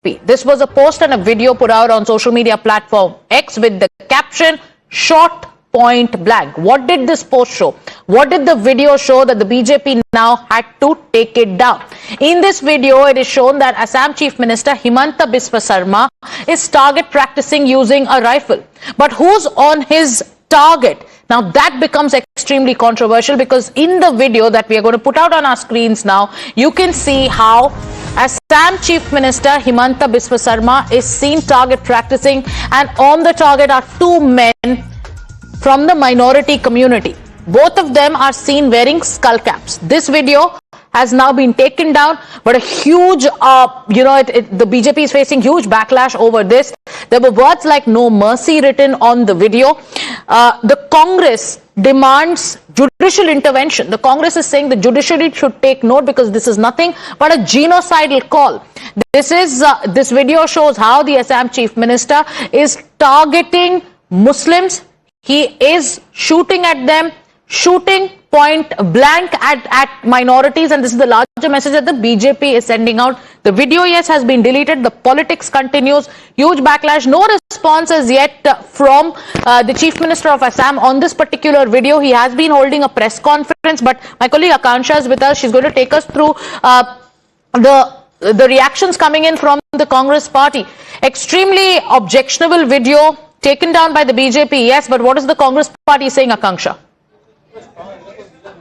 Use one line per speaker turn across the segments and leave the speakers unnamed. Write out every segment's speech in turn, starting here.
This was a post and a video put out on social media platform X with the caption, "Shot point blank." What did this post show? What did the video show that the BJP now had to take it down? In this video, it is shown that Assam Chief Minister Himanta Biswa Sarma is target practicing using a rifle. But who's on his target? Now that becomes extremely controversial, because in the video that we are going to put out on our screens now, you can see how Assam Chief Minister Himanta Biswa Sarma is seen target practicing, and on the target are two men from the minority community. Both of them are seen wearing skull caps. This video has now been taken down, but a huge, the BJP is facing huge backlash over this. There were words like "no mercy" written on the video. The Congress demands judicial intervention. The Congress is saying the judiciary should take note, because this is nothing but a genocidal call. This video shows how the Assam Chief Minister is targeting Muslims. He is shooting at them, shooting point blank at minorities, and this is the larger message that the BJP is sending out. The video, yes, has been deleted. The politics continues. Huge backlash. No response as yet from the Chief Minister of Assam on this particular video. He has been holding a press conference, but my colleague Akansha is with us. She's going to take us through the reactions coming in from the Congress party. Extremely objectionable video taken down by the BJP, yes, but what is the Congress party saying, Akanksha?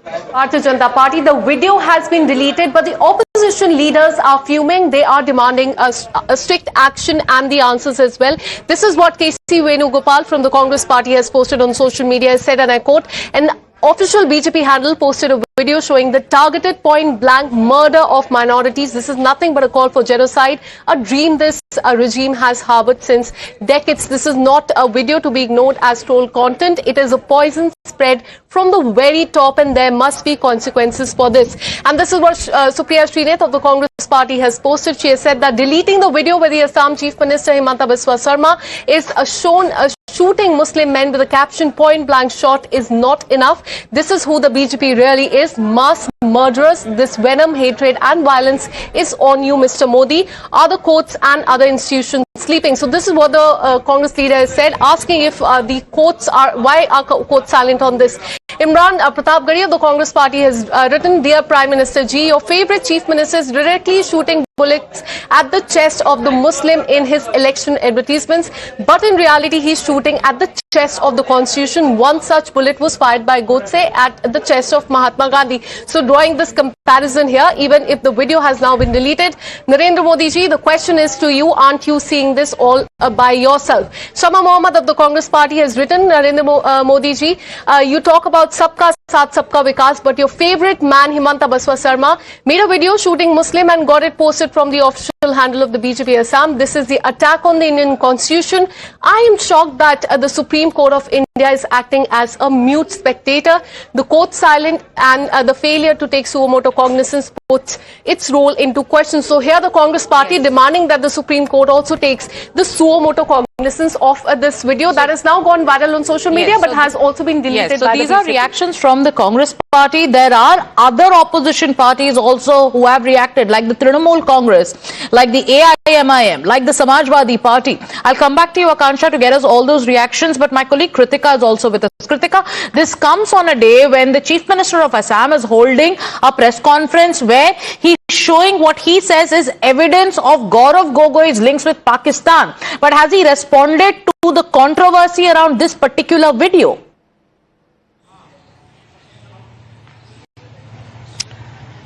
Bharatiya Janata Party, the video has been deleted, but the opposition leaders are fuming. They are demanding a strict action and the answers as well. This is what KC Venugopal from the Congress party has posted on social media. He said, and I quote, "An official BJP handle posted a video showing the targeted point-blank murder of minorities. This is nothing but a call for genocide, a dream this regime has harbored since decades." This is not a video to be ignored as troll content. It is a poison spread from the very top, and there must be consequences for this. And this is what Supriya Srinath of the Congress party has posted. She has said that deleting the video where the Assam Chief Minister Himanta Biswa Sarma is shown shooting Muslim men with the caption "point blank shot" is not enough. This is who the BJP really is. Mass murderers. This venom, hatred and violence is on you, Mr. Modi. Are the courts and other institutions sleeping? So this is what the Congress leader has said, asking if the courts why are courts silent on this? Imran Pratapgarhi of the Congress party has written, "Dear Prime Minister Ji, your favorite Chief Minister is directly shooting bullets at the chest of the Muslim in his election advertisements, but in reality he's shooting at the chest of the Constitution. One such bullet was fired by Godse at the chest of Mahatma Gandhi." So drawing this comparison here, even if the video has now been deleted, Narendra Modi ji, the question is to you, aren't you seeing this all by yourself? Shama Mohammed of the Congress party has written, Narendra Modi ji, you talk about Sabka Saath Sabka Vikas, but your favorite man Himanta Biswa Sarma made a video shooting Muslim and got it posted from the official handle of the BJP Assam. This is the attack on the Indian Constitution. I am shocked that the Supreme Court of India is acting as a mute spectator. The court silent, and the failure to take suo motu cognizance puts its role into question. So here the Congress party demanding that the Supreme Court also takes the suo motu cognizance of this video that has now gone viral on social media, but has also been deleted.
Yes, so
by
these
the
are reactions from the Congress party. There are other opposition parties also who have reacted, like the Trinamool Congress, like the AIMIM, like the Samajwadi Party. I'll come back to you, Akansha, to get us all those reactions, but my colleague Kritika is also with us. Kritika, this comes on a day when the Chief Minister of Assam is holding a press conference where he's showing what he says is evidence of Gaurav Gogoi's links with Pakistan. But has he responded to the controversy around this particular video?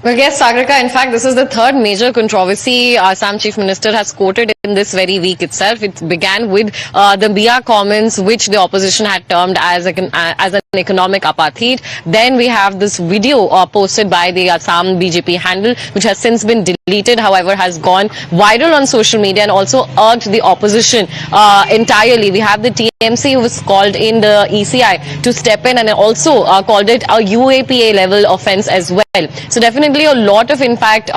Well, yes, Sagarika, in fact, this is the third major controversy Assam Chief Minister has quoted in this very week itself. It began with the Mia comments, which the opposition had termed as an economic apartheid. Then we have this video posted by the Assam BJP handle, which has since been deleted, however, has gone viral on social media and also urged the opposition entirely. We have the TMC who was called in the ECI to step in and also called it a UAPA level offense as well. So definitely a lot of, in fact,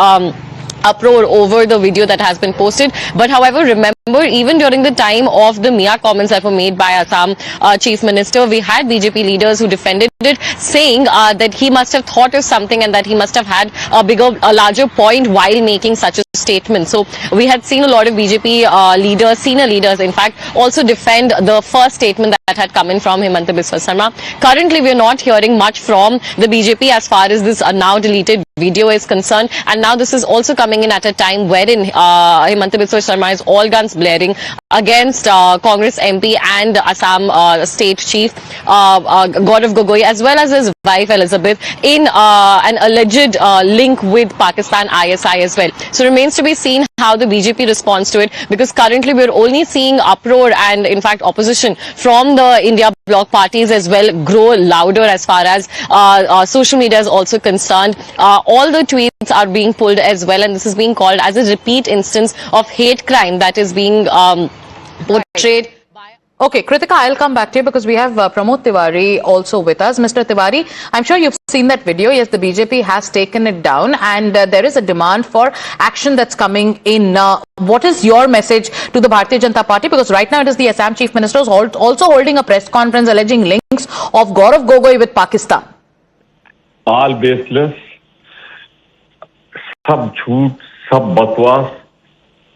uproar over the video that has been posted. But however, remember remember, even during the time of the Mia comments that were made by Assam Chief Minister, we had BJP leaders who defended it, saying that he must have thought of something and that he must have had a larger point while making such a statement. So we had seen a lot of BJP leaders, senior leaders, in fact, also defend the first statement that had come in from Himanta Biswa Sarma. Currently, we are not hearing much from the BJP as far as this now deleted video is concerned, and now this is also coming in at a time wherein Himanta Biswa Sarma is all guns blaring against Congress MP and Assam State Chief Gaurav Gogoi, as well as his wife Elizabeth, in an alleged link with Pakistan ISI as well. So remains to be seen how the BJP responds to it, because currently we're only seeing uproar and in fact opposition from the India bloc parties as well grow louder as far as social media is also concerned. All the tweets are being pulled as well, and this is being called as a repeat instance of hate crime that is being portrayed.
Okay, Kritika, I'll come back to you because we have Pramod Tiwari also with us. Mr. Tiwari, I'm sure you've seen that video. Yes, the BJP has taken it down, and there is a demand for action that's coming in. What is your message to the Bharatiya Janata Party? Because right now it is the Assam Chief Minister who's also holding a press conference alleging links of Gaurav Gogoi with Pakistan.
All baseless, सब झूठ, सब बकवास।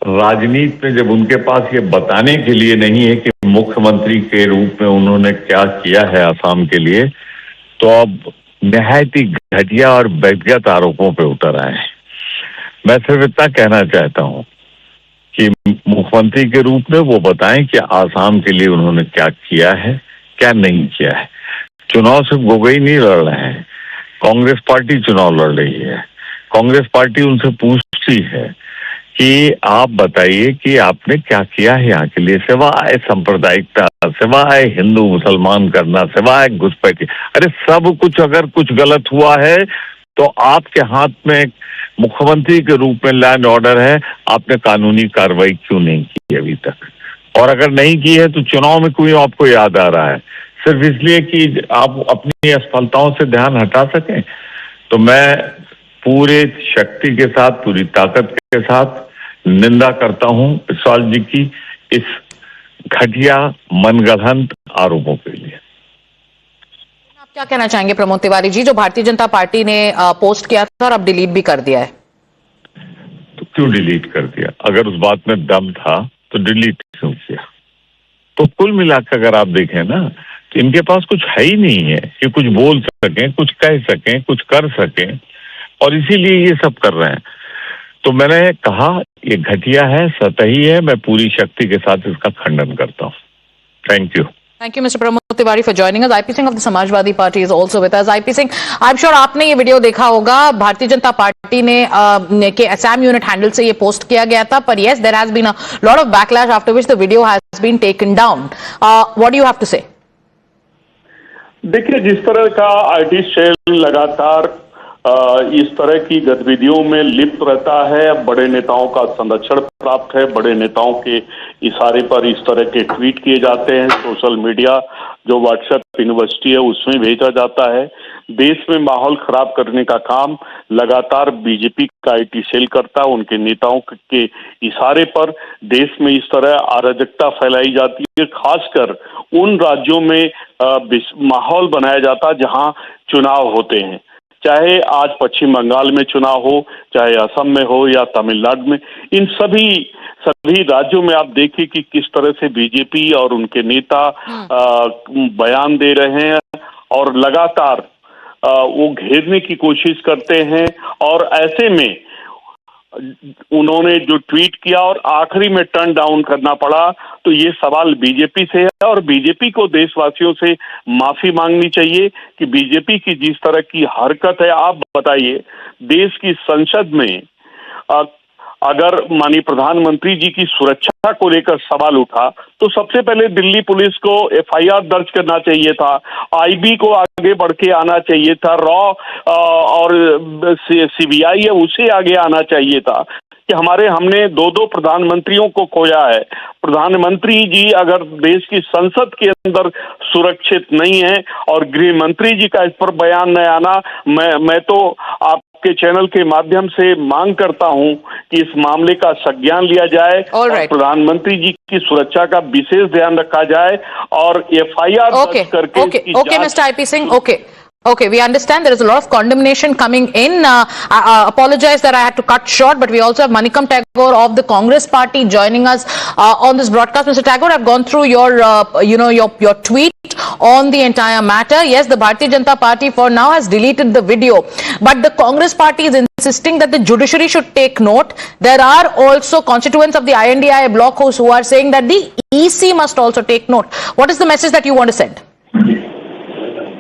राजनीति में जब उनके पास ये बताने के लिए नहीं है कि मुख्यमंत्री के रूप में उन्होंने क्या किया है असम के लिए, तो अब निहायती घटिया और व्यक्तिगत आरोपों पे उतर आए हैं। मैं सिर्फ इतना कहना चाहता हूं कि मुख्यमंत्री के रूप में वो बताएं कि असम के लिए उन्होंने क्या किया है, क्या नहीं किया है। चुनाव सिर्फ गोगोई नहीं लड़ रहे हैं, कांग्रेस पार्टी चुनाव लड़ रही है। कांग्रेस पार्टी उनसे पूछती है कि आप बताइए कि आपने क्या किया है यहाँ के लिए, सिवाय सांप्रदायिकता, सिवाय हिंदू मुसलमान करना, सिवाय घुसपैठी। अरे सब कुछ अगर कुछ गलत हुआ है तो आपके हाथ में मुख्यमंत्री के रूप में लॉ एंड ऑर्डर है, आपने कानूनी कार्रवाई क्यों नहीं की अभी तक? और अगर नहीं की है तो चुनाव में क्यों आपको याद आ रहा है? सिर्फ इसलिए कि आप अपनी असफलताओं से ध्यान हटा सकें। तो मैं पूरे शक्ति के साथ, पूरी ताकत के साथ निंदा करता हूं विशाल जी की इस घटिया मनगढ़ंत आरोपों के लिए।
आप क्या कहना चाहेंगे प्रमोद तिवारी जी, जो भारतीय जनता पार्टी ने पोस्ट किया था और अब डिलीट भी कर दिया है?
तो क्यों डिलीट कर दिया? अगर उस बात में दम था तो डिलीट क्यों किया? तो कुल मिलाकर अगर आप देखें ना, तो इनके पास कुछ है ही नहीं है कि कुछ बोल सकें, कुछ कह सकें, कुछ कर सकें, और इसीलिए ये सब कर रहे हैं। तो मैंने कहा ये घटिया है, सतही है, मैं पूरी शक्ति के साथ इसका खंडन करता हूँ। Thank you.
Thank you, Mr. Pramod Tiwari, for joining us. IP Singh of the Samajwadi Party is also with us. IP Singh, I'm sure आपने ये वीडियो देखा होगा। भारतीय जनता पार्टी ने के असम यूनिट हैंडल से ये पोस्ट किया गया था, पर yes, there has been a lot of backlash after which the video has been taken down. What do you have to say?
देखिए, जिस तरह का आईटी सेल लगातार इस तरह की गतिविधियों में लिप्त रहता है, बड़े नेताओं का संरक्षण प्राप्त है, बड़े नेताओं के इशारे पर इस तरह के ट्वीट किए जाते हैं, सोशल मीडिया जो व्हाट्सएप यूनिवर्सिटी है उसमें भेजा जाता है। देश में माहौल खराब करने का काम लगातार बीजेपी का आईटी सेल करता है। उनके नेताओं के इशारे पर देश में इस तरह अराजकता फैलाई जाती है, खासकर उन राज्यों में माहौल बनाया जाता है जहां चुनाव होते हैं। चाहे आज पश्चिम बंगाल में चुनाव हो, चाहे असम में हो या तमिलनाडु में, इन सभी राज्यों में आप देखिए कि किस तरह से बीजेपी और उनके नेता बयान दे रहे हैं और लगातार वो घेरने की कोशिश करते हैं। और ऐसे में उन्होंने जो ट्वीट किया और आखिरी में टर्न डाउन करना पड़ा, तो ये सवाल बीजेपी से है और बीजेपी को देशवासियों से माफी मांगनी चाहिए कि बीजेपी की जिस तरह की हरकत है। आप बताइए, देश की संसद में अगर माननीय प्रधानमंत्री जी की सुरक्षा को लेकर सवाल उठा तो सबसे पहले दिल्ली पुलिस को एफआईआर दर्ज करना चाहिए था, आईबी को आगे बढ़ के आना चाहिए था, रॉ और सीबीआई है उसे आगे आना चाहिए था। कि हमने दो प्रधानमंत्रियों को खोया है। प्रधानमंत्री जी अगर देश की संसद के अंदर सुरक्षित नहीं है और गृह मंत्री जी का इस पर बयान न आना, मैं तो आपके चैनल के माध्यम से मांग करता हूं कि इस मामले का संज्ञान लिया जाए और प्रधानमंत्री जी की सुरक्षा का विशेष ध्यान रखा जाए और एफआईआर दर्ज करके
Okay, Mr. IP Singh. Okay, we understand there is a lot of condemnation coming in. I apologize that I had to cut short, but we also have Manikam Tagore of the Congress Party joining us on this broadcast. Mr. Tagore, I've gone through your, your tweet on the entire matter. Yes, the Bharatiya Janata Party for now has deleted the video, but the Congress Party is insisting that the judiciary should take note. There are also constituents of the INDIA bloc who are saying that the EC must also take note. What is the message that you want to send?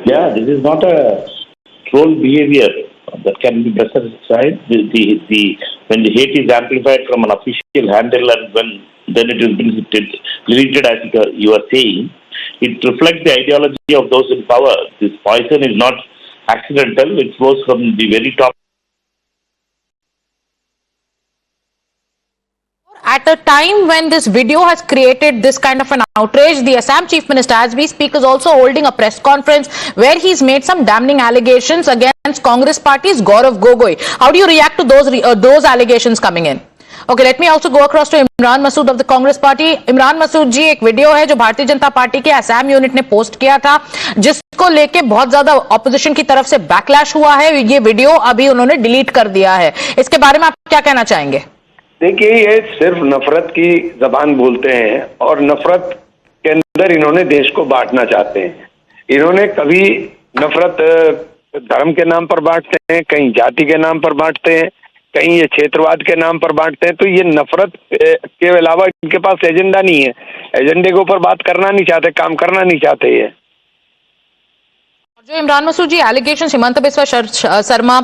Yeah, this is not a troll behavior that can be justified. When the hate is amplified from an official handle and then it has been deleted, as you are saying, it reflects the ideology of those in power. This poison is not accidental; it flows from the very top.
At a time when this video has created this kind of an outrage, the Assam Chief Minister, as we speak, is also holding a press conference where he's made some damning allegations against Congress Party's Gaurav Gogoi. How do you react to those allegations coming in? Okay, let me also go across to Imran Masood of the Congress Party. Imran Masood जी, एक video है जो Bharatiya Janata party के Assam unit ने post किया था, जिसको लेके बहुत ज्यादा ऑपोजिशन की तरफ से बैकलैश हुआ है। ये वीडियो अभी उन्होंने डिलीट कर दिया है। इसके बारे में आप क्या कहना चाहेंगे?
देखिए, ये सिर्फ नफरत की जबान बोलते हैं और नफरत के अंदर इन्होंने देश को बांटना चाहते हैं। इन्होंने कभी नफरत धर्म के नाम पर बांटते हैं, कहीं जाति के नाम पर बांटते हैं, कहीं ये क्षेत्रवाद के नाम पर बांटते हैं। तो ये नफरत के अलावा इनके पास एजेंडा नहीं है, एजेंडे के ऊपर बात करना नहीं चाहते, काम करना नहीं चाहते। ये
जो इमरान मसूद जी एलिगेशन हिमंत बिस्वा शर्मा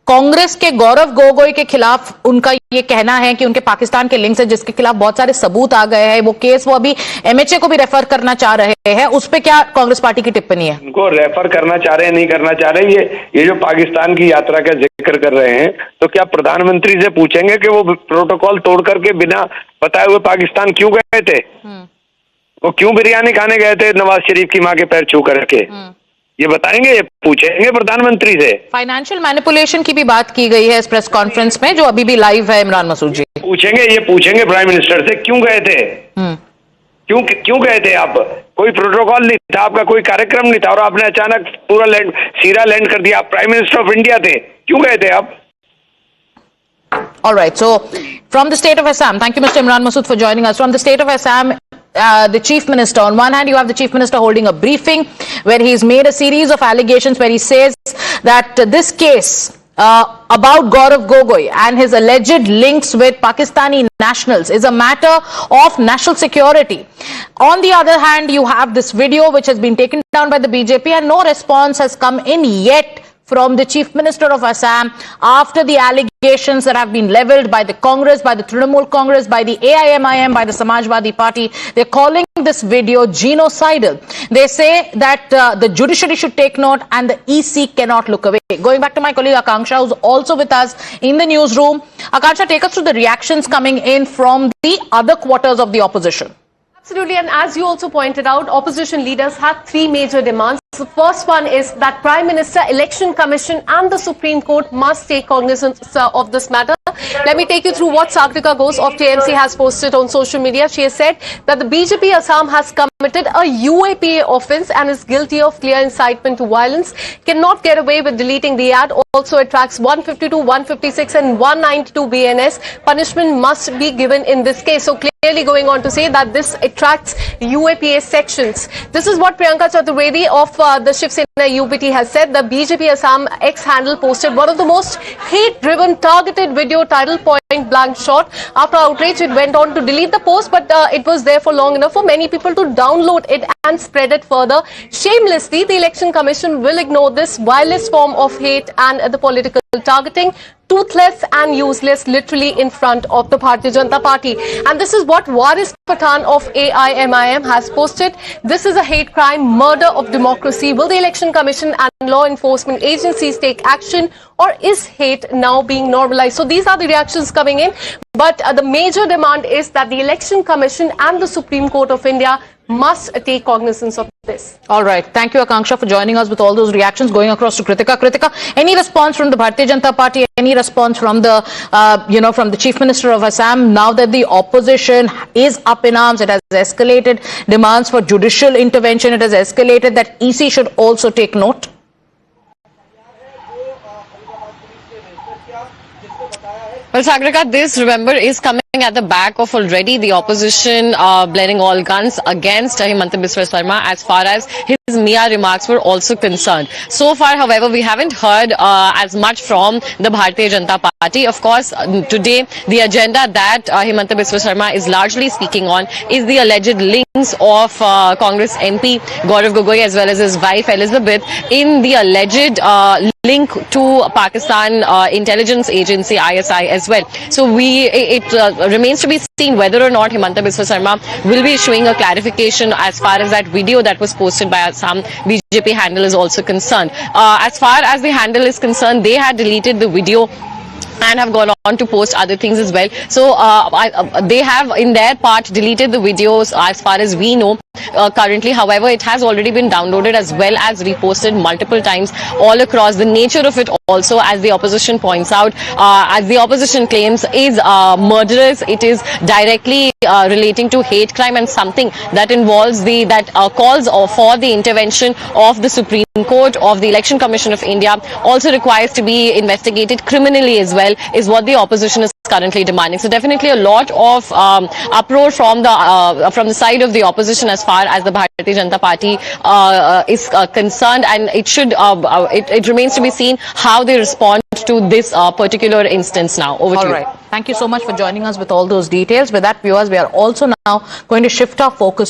कांग्रेस के गौरव गोगोई के खिलाफ उनका ये कहना है कि उनके पाकिस्तान के लिंक्स है, जिसके खिलाफ बहुत सारे सबूत आ गए हैं, वो केस वो अभी एमएचए को भी रेफर करना चाह रहे हैं, उस पे क्या कांग्रेस पार्टी की टिप्पणी है?
उनको रेफर करना चाह रहे हैं, नहीं करना चाह रहे। ये जो पाकिस्तान की यात्रा का जिक्र कर रहे हैं, तो क्या प्रधानमंत्री से पूछेंगे कि वो प्रोटोकॉल तोड़ करके बिना बताए हुए पाकिस्तान क्यों गए थे? वो क्यों बिरयानी खाने गए थे नवाज शरीफ की मां के पैर छू करके? ये बताएंगे, ये पूछेंगे प्रधानमंत्री से।
फाइनेंशियल मैनिपुलेशन की भी बात की गई है इस प्रेस कॉन्फ्रेंस में, जो अभी भी लाइव है। इमरान मसूद जी
पूछेंगे प्राइम मिनिस्टर से, क्यों गए थे? क्यों गए थे आप? कोई प्रोटोकॉल नहीं था, आपका कोई कार्यक्रम नहीं था और आपने अचानक पूरा सीरा लैंड कर दिया। आप प्राइम मिनिस्टर ऑफ इंडिया थे, क्यों गए थे आप?
All right, so from the state of Assam, thank you Mr. Imran Masood for joining us. From the state of Assam, the Chief Minister, on one hand you have the Chief Minister holding a briefing where he's made a series of allegations where he says that this case about Gaurav Gogoi and his alleged links with Pakistani nationals is a matter of national security. On the other hand, you have this video which has been taken down by the BJP and no response has come in yet from the Chief Minister of Assam after the allegations that have been leveled by the Congress, by the Trinamool Congress, by the AIMIM, by the Samajwadi Party. They're calling this video genocidal. They say that the judiciary should take note and the EC cannot look away. Going back to my colleague Akanksha, who's also with us in the newsroom. Akanksha, take us through the reactions coming in from the other quarters of the opposition.
Absolutely, and as you also pointed out, opposition leaders have three major demands. The first one is that Prime Minister, Election Commission and the Supreme Court must take cognizance of this matter. Let me take you through what Sagrika Ghosh of TMC has posted on social media. She has said that the BJP Assam has committed a UAPA offence and is guilty of clear incitement to violence. Cannot get away with deleting the ad. Also, it tracks 152, 156 and 192 BNS. Punishment must be given in this case. So clearly going on to say that this attracts UAPA sections. This is what Priyanka Chaturvedi of the Shiv Sena UPT has said. The BJP Assam X handle posted one of the most hate-driven targeted video titled Point Blank Shot. After outrage, it went on to delete the post, but it was there for long enough for many people to download it and spread it further. Shamelessly, the Election Commission will ignore this vilest form of hate and the political targeting, toothless and useless, literally in front of the Bharatiya Janata Party. And this is what Waris Pathan of AIMIM has posted. This is a hate crime, murder of democracy. Will the election Election Commission and law enforcement agencies take action, or is hate now being normalized? So these are the reactions coming in. But the major demand is that the Election Commission and the Supreme Court of India must take cognizance of this.
All right. Thank you, Akanksha, for joining us with all those reactions. Going across to Kritika. Kritika, any response from the Bharatiya Janata Party? Any response from the, from the Chief Minister of Assam? Now that the opposition is up in arms, it has escalated demands for judicial intervention. It has escalated that EC should also take note.
Well, Sagarika, this, remember, is coming at the back of already the opposition blending all guns against Himanta Biswa Sarma as far as his Mia remarks were also concerned. So far, however, we haven't heard as much from the Bharatiya Janata Party. Of course, today, the agenda that Himanta Biswa Sarma is largely speaking on is the alleged links of Congress MP Gaurav Gogoi as well as his wife Elizabeth in the alleged link to Pakistan intelligence agency ISI as well. So it remains to be seen whether or not Himanta Biswa Sarma will be issuing a clarification as far as that video that was posted by Assam BJP handle is also concerned. As far as the handle is concerned, they had deleted the video and have gone on to post other things as well. So they have in their part deleted the videos as far as we know currently. However, it has already been downloaded as well as reposted multiple times all across. The nature of it also, as the opposition points out, as the opposition claims, is murderous. It is directly relating to hate crime and something that involves calls for the intervention of the Supreme Court, of the Election Commission of India, also requires to be investigated criminally as well, is what the opposition is currently demanding. So definitely a lot of uproar from the side of the opposition as far as the Bharatiya Janata Party is concerned, and it remains to be seen how they respond to this particular instance now. Over to you.
All right. Thank you so much for joining us with all those details. With that, viewers, we are also now going to shift our focus